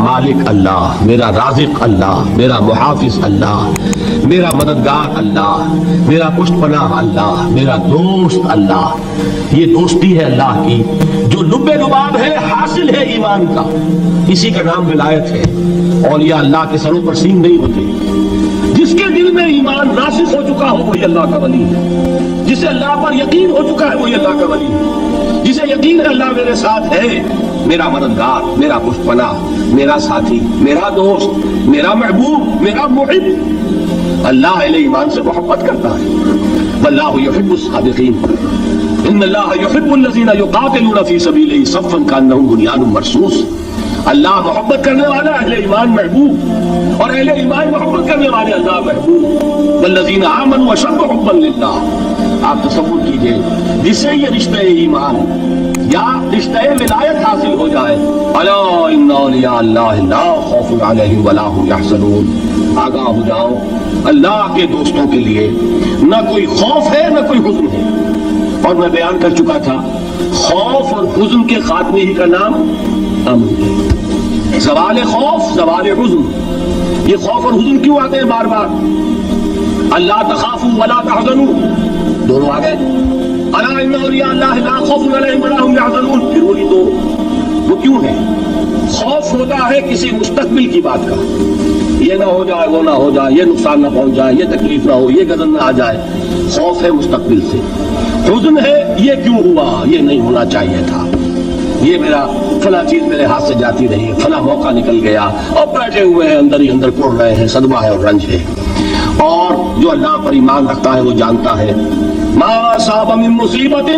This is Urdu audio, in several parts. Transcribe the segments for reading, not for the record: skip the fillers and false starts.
مالک اللہ، میرا رازق اللہ، میرا محافظ اللہ، میرا مددگار اللہ، میرا پشت پناہ اللہ، میرا دوست اللہ. یہ دوستی ہے اللہ کی جو لب لباب ہے، حاصل ہے ایمان کا. اسی کا نام ولایت ہے. اولیاء اللہ کے سروں پر سینگ نہیں ہوتے. جس کے دل میں ایمان راسخ ہو چکا ہو وہی اللہ کا ولی ہے. جسے اللہ پر یقین ہو چکا ہے وہی اللہ کا ولی ہے. جسے یقین ہے اللہ میرے ساتھ ہے، میرا مددگار، میرا پشت پناہ، میرا ساتھی، میرا دوست، میرا محبوب، میرا محب. اللہ اہل ایمان سے محبت کرتا ہے. واللہ یحب الصادقین. ان اللہ یحب الذین یقاتلون فی سبیلہ صفا کانہم بنیان مرصوص. اللہ محبت کرنے والا، اہل ایمان محبوب، اور اہل ایمان محبت کرنے والے اللہ محبوب. والذین آمنوا اشد حبا للہ. آپ تصور کیجئے جس سے یہ رشتہ ایمان یا رشتہ ولایت حاصل ہو جائے. الا ان اولیاء اللہ لا خوف علیہم ولا هم یحزنون. آگاہ ہو جاؤ، اللہ کے دوستوں کے لیے نہ کوئی خوف ہے نہ کوئی حزن ہے. اور میں بیان کر چکا تھا خوف اور حزن کے خاتمے ہی کا نام امن ہے. زوال خوف، زوال حزن. یہ خوف اور حزن کیوں آتے ہیں بار بار؟ اللہ تخافوا ولا تحزنوا، دونوں آ گئے. الا ان اولیاء اللہ لا خوف علیہم ولا هم یحزنون، پھر وہی دو. وہ کیوں ہے؟ خوف ہوتا ہے کسی مستقبل کی بات کا، یہ نہ ہو جائے، وہ نہ ہو جائے، یہ نقصان نہ پہنچ جائے، یہ تکلیف نہ ہو، یہ غضب نہ آ جائے. خوف ہے مستقبل سے. حزن ہے یہ کیوں ہوا، یہ نہیں ہونا چاہیے تھا، یہ میرا فلاں چیز میرے ہاتھ سے جاتی رہی، فلاں موقع نکل گیا، اور بیٹھے ہوئے ہیں اندر ہی اندر کوڑ رہے ہیں. صدمہ ہے اور رنج ہے. اور جو اللہ پر ایمان رکھتا ہے وہ جانتا ہے ما اصاب من مصیبت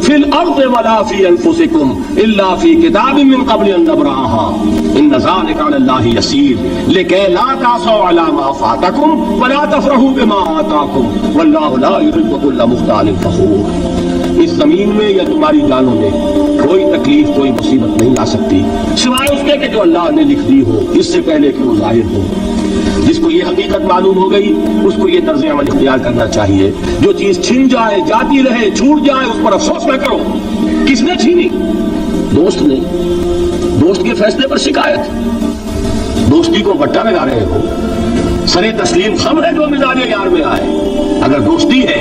فی الارض ولا فی انفسکم الا فی کتاب من قبل ان نبرأها ان ذلک علی اللہ یسیر لکی لا تعصوا علی ما فاتکم ولا تفرحوا بما آتاکم واللہ لا یحب کل مختال فخور. اس زمین میں یا تمہاری جانوں میں کوئی تکلیف، کوئی مصیبت نہیں آ سکتی سوائے اس کے کہ جو اللہ نے لکھ دی ہو اس سے پہلے کہ وہ ظاہر ہو. جس کو یہ حقیقت معلوم ہو گئی اس کو یہ طرز عمل اختیار کرنا چاہیے. جو چیز چھن جائے، جاتی رہے، چھوٹ جائے، اس پر افسوس نہ کرو. کس نے چھینی؟ دوست نے. دوست کے فیصلے پر شکایت. دوستی کو بٹا لگا رہے ہو. سرے تسلیم خم ہے جو مزاج یار میں آئے. اگر دوستی ہے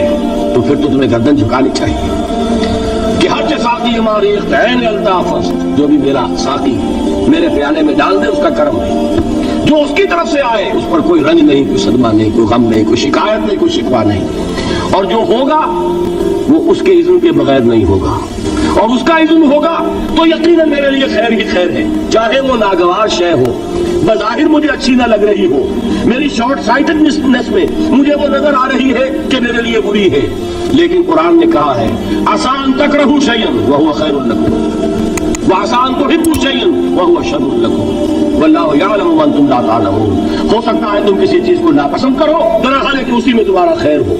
تو پھر تو تمہیں گردن جھکانی چاہیے کہ ہر ساقی ہماری عین الطاف، جو بھی میرا ساقی میرے پیالے میں ڈال دے اس کا کرم ہے. جو اس کی طرف سے آئے اس پر کوئی رنج نہیں، کوئی صدمہ نہیں، کوئی غم نہیں، کوئی شکایت نہیں، کوئی شکوہ نہیں. اور جو ہوگا وہ اس کے اذن کے بغیر نہیں ہوگا، اور اس کا اذن ہوگا تو یقیناً میرے لیے خیر ہی خیر ہے. چاہے وہ ناگوار شے ہو، بظاہر مجھے اچھی نہ لگ رہی ہو، میری شارٹ سائٹڈنس میں مجھے وہ نظر آ رہی ہے کہ میرے لیے بری ہے، لیکن قرآن نے کہا ہے آسان تکرہوا شیئا وہو خیر لکم وآسان تحبوا شیئا وہو شر لکم واللہ یعلم وانتم لا تعلمون. ہو سکتا ہے تم کسی چیز کو ناپسند کرو، درحال ہے کہ اسی میں تمہارا خیر ہو،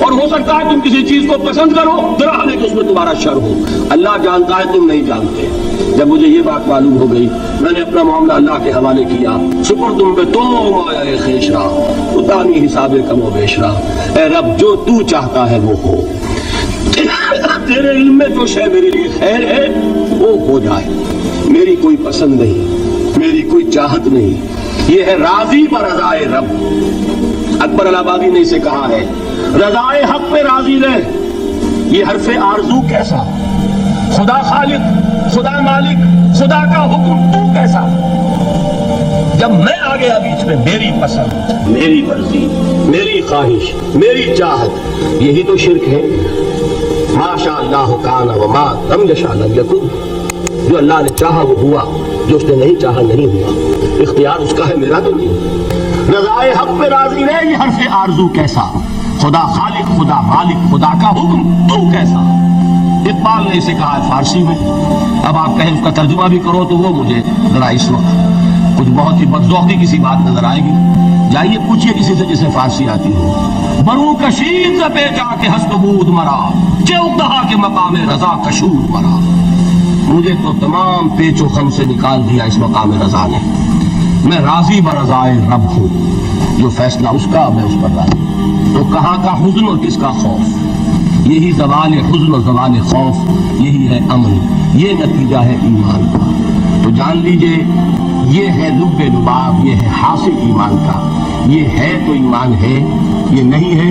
اور ہو سکتا ہے تم کسی چیز کو پسند کرو، درحال ہے کہ اس میں تمہارا شر ہو. اللہ جانتا ہے، تم نہیں جانتے. جب مجھے یہ بات معلوم ہو گئی میں نے اپنا معاملہ اللہ کے حوالے کیا. شکر تم پہ تو مایا خیش رہا اتانی حساب کم و بیش رہا. اے رب جو تو چاہتا ہے وہ ہو. تیرے علم میں جو شے میرے لیے خیر ہے وہ ہو جائے. میری کوئی پسند نہیں، میری کوئی چاہت نہیں، یہ ہے راضی برضائے رب. اکبر الہآبادی نے اسے کہا ہے رضائے حق پہ راضی رہ. یہ حرف آرزو کیسا؟ خدا خالق، خدا مالک، خدا کا حکم تو کیسا؟ جب میں آ گیا بیچ میں میری پسند، میری مرضی، میری خواہش، میری چاہت، یہی تو شرک ہے. ما شاء اللہ کان وما لم یشاء لم یکن. جو اللہ نے چاہا وہ ہوا، جو اس نے نہیں چاہا نہیں ہوا. اختیار اس کا ہے، میرا تو نہیں. رضائے حق پہ راضی رہے یہ حرف آرزو کیسا؟ خدا خالق، خدا مالک، خدا کا حکم تو کیسا؟ اقبال نے اسے کہا ہے فارسی میں. اب آپ کہیں اس کا ترجمہ بھی کرو تو وہ مجھے ذرا اس وقت کچھ بہت ہی بدذوقی کسی بات نظر آئے گی. جائیے پوچھئے کسی سے جسے فارسی آتی ہو. برو کشید پہ جا کے ہست بود مرا جو کہا کہ مقام رضا کشود مرا. مجھے تو تمام پیچ و خم سے نکال دیا اس مقام رضا نے. میں راضی برضائے رب ہوں، جو فیصلہ اس کا میں اس پر راضی. تو کہاں کا حزن اور کس کا خوف؟ یہی زوال حزن اور زوال خوف، یہی ہے امن، یہ نتیجہ ہے ایمان کا. تو جان لیجئے یہ ہے لب لباب، یہ ہے حاصل ایمان کا. یہ ہے تو ایمان ہے، یہ نہیں ہے